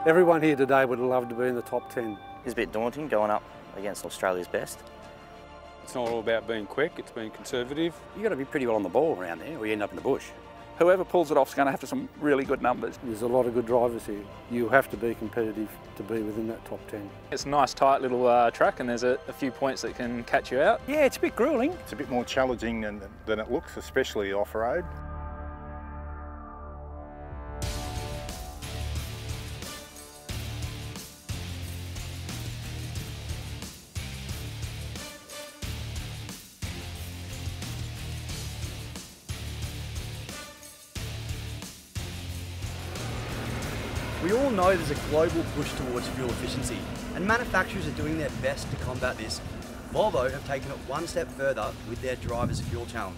Everyone here today would love to be in the top 10. It's a bit daunting going up against Australia's best. It's not all about being quick, it's being conservative. You've got to be pretty well on the ball around there or you end up in the bush. Whoever pulls it off is going to have some really good numbers. There's a lot of good drivers here. You have to be competitive to be within that top 10. It's a nice tight little track and there's a few points that can catch you out. Yeah, it's a bit gruelling. It's a bit more challenging than it looks, especially off-road. We all know there's a global push towards fuel efficiency, and manufacturers are doing their best to combat this. Volvo have taken it one step further with their Drivers Fuel Challenge.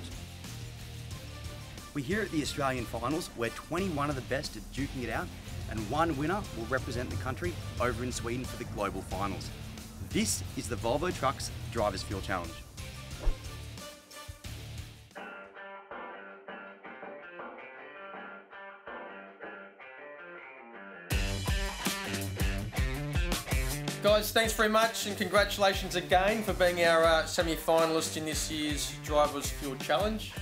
We're here at the Australian finals where 21 of the best are duking it out, and one winner will represent the country over in Sweden for the global finals. This is the Volvo Trucks Drivers Fuel Challenge. Guys, thanks very much and congratulations again for being our semi-finalist in this year's Drivers Fuel Challenge.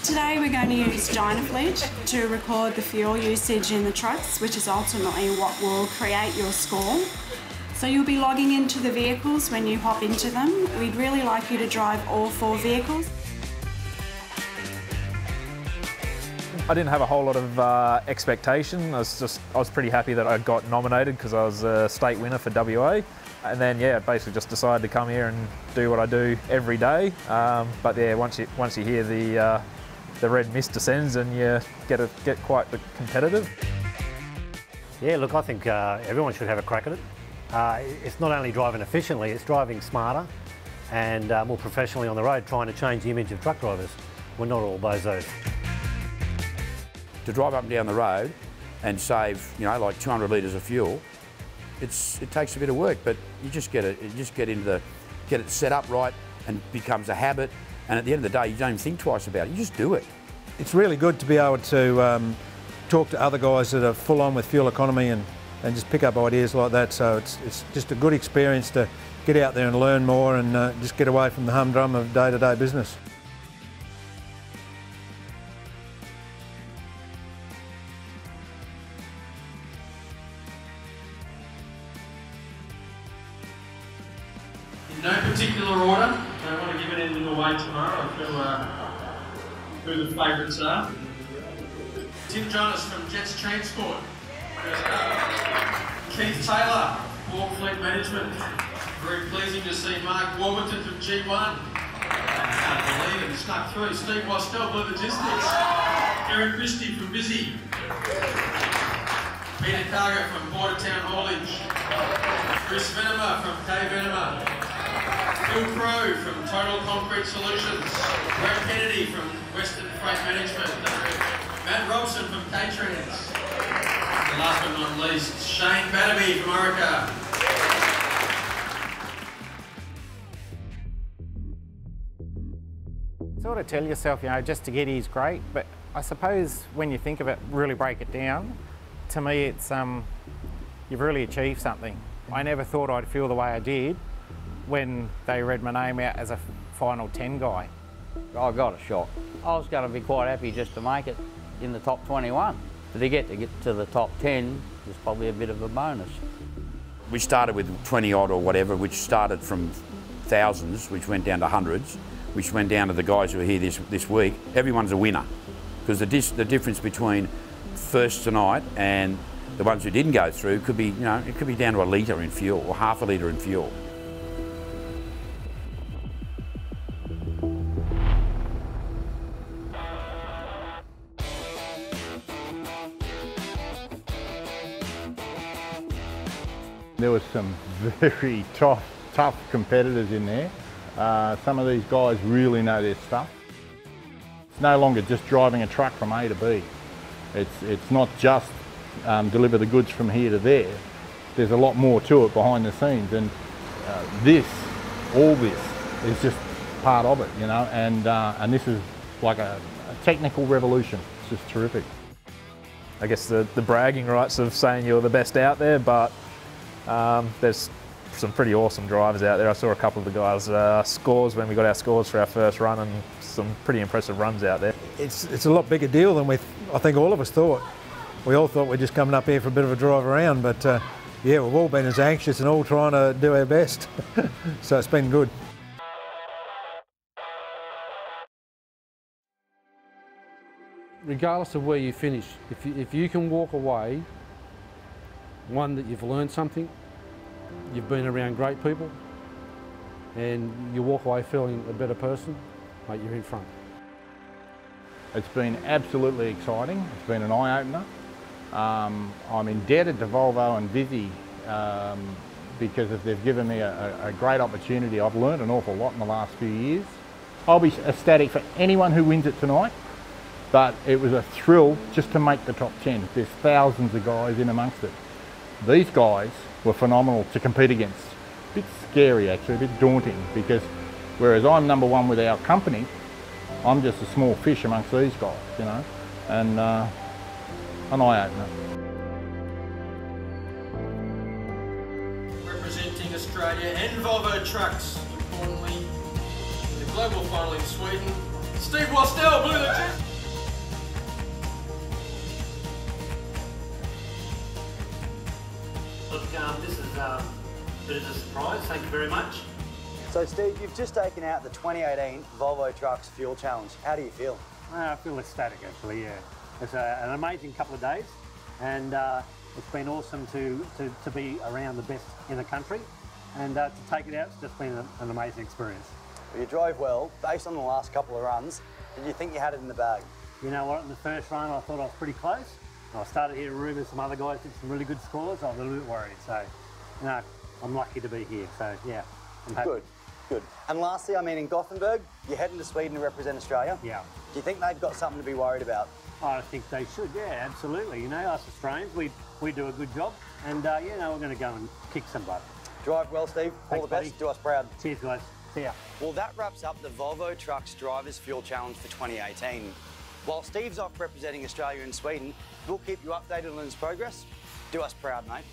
Today we're going to use Dynafleet to record the fuel usage in the trucks, which is ultimately what will create your score. So you'll be logging into the vehicles when you hop into them. We'd really like you to drive all 4 vehicles. I didn't have a whole lot of expectation. I was pretty happy that I got nominated because I was a state winner for WA. And then yeah, basically just decided to come here and do what I do every day. But yeah, once you hear the red mist descends and you get quite competitive. Yeah, look, I think everyone should have a crack at it. It's not only driving efficiently, it's driving smarter and more professionally on the road, trying to change the image of truck drivers. We're not all bozos. To drive up and down the road and save, like 200 litres of fuel, it takes a bit of work, but you just get it set up right and it becomes a habit. And at the end of the day, you don't even think twice about it. You just do it. It's really good to be able to talk to other guys that are full on with fuel economy and just pick up ideas like that. So it's just a good experience to get out there and learn more and just get away from the humdrum of day-to-day business. In no particular order, I don't want to give anything away tomorrow. I feel who the favourites are. Tim Jonas from Jets Transport. Keith Taylor, Hawk Fleet Management. Very pleasing to see Mark Warburton from G1. I can't believe it, he snuck through. Steve Wastel, Blue Logistics. Aaron Christie from Busy. Peter Cargo from Bordertown Haulage. Chris Venema from K Venema. Phil Crowe from Total Concrete Solutions. Brett Kennedy from Western Freight Management. Matt Robson from K-Trans. And last but not least, Shane Batterby from Orica. Sort of tell yourself, just to get here is great, but I suppose when you think of it, really break it down, to me it's, you've really achieved something. I never thought I'd feel the way I did when they read my name out as a final 10 guy. I got a shock. I was going to be quite happy just to make it in the top 21. But to get to the top 10 was probably a bit of a bonus. We started with 20 odd or whatever, which started from thousands, which went down to hundreds, which went down to the guys who are here this week. Everyone's a winner, because the difference between first tonight and the ones who didn't go through could be, it could be down to a litre in fuel or half a litre in fuel. There was some very tough competitors in there. Some of these guys really know their stuff. It's no longer just driving a truck from A to B. It's not just deliver the goods from here to there. There's a lot more to it behind the scenes, and all this is just part of it, and this is like a technical revolution. It's just terrific. I guess, the bragging rights of saying you're the best out there, but there's some pretty awesome drivers out there. I saw a couple of the guys' scores when we got our scores for our first run, and some pretty impressive runs out there. It's a lot bigger deal than I think all of us thought. We all thought we're just coming up here for a bit of a drive around, but yeah, we've all been as anxious and all trying to do our best. So it's been good. Regardless of where you finish, if you can walk away, one, that you've learned something, you've been around great people, and you walk away feeling a better person, mate, you're in front. It's been absolutely exciting. It's been an eye-opener. I'm indebted to Volvo and Vizzy because they've given me a great opportunity. I've learned an awful lot in the last few years. I'll be ecstatic for anyone who wins it tonight, but it was a thrill just to make the top 10. There's thousands of guys in amongst it. These guys were phenomenal to compete against. A bit scary actually, a bit daunting, because whereas I'm number one with our company, I'm just a small fish amongst these guys, you know, and an eye-opener. Representing Australia and Volvo Trucks, importantly, in the global final in Sweden, Steve Wastel, Blue the Jet. Look, this is a bit of a surprise, thank you very much. So Steve, you've just taken out the 2018 Volvo Trucks Fuel Challenge. How do you feel? I feel ecstatic actually, yeah. It's an amazing couple of days, and it's been awesome to be around the best in the country, and to take it out, it's just been an amazing experience. Well, you drove well. Based on the last couple of runs, did you think you had it in the bag? You know what, in the first run I thought I was pretty close. I started hearing rumours some other guys did some really good scores. I was a little bit worried, so you know, I'm lucky to be here, so yeah, I'm happy. Good. Good. And lastly, I mean, in Gothenburg, you're heading to Sweden to represent Australia. Yeah. Do you think they've got something to be worried about? I think they should, yeah, absolutely. You know, us Australians, we do a good job, and you know, we're going to go and kick some butt. Drive well, Steve. All the best. Buddy. Do us proud. Cheers, guys. See ya. Well, that wraps up the Volvo Trucks Drivers Fuel Challenge for 2018. While Steve's off representing Australia and Sweden, we'll keep you updated on his progress. Do us proud, mate.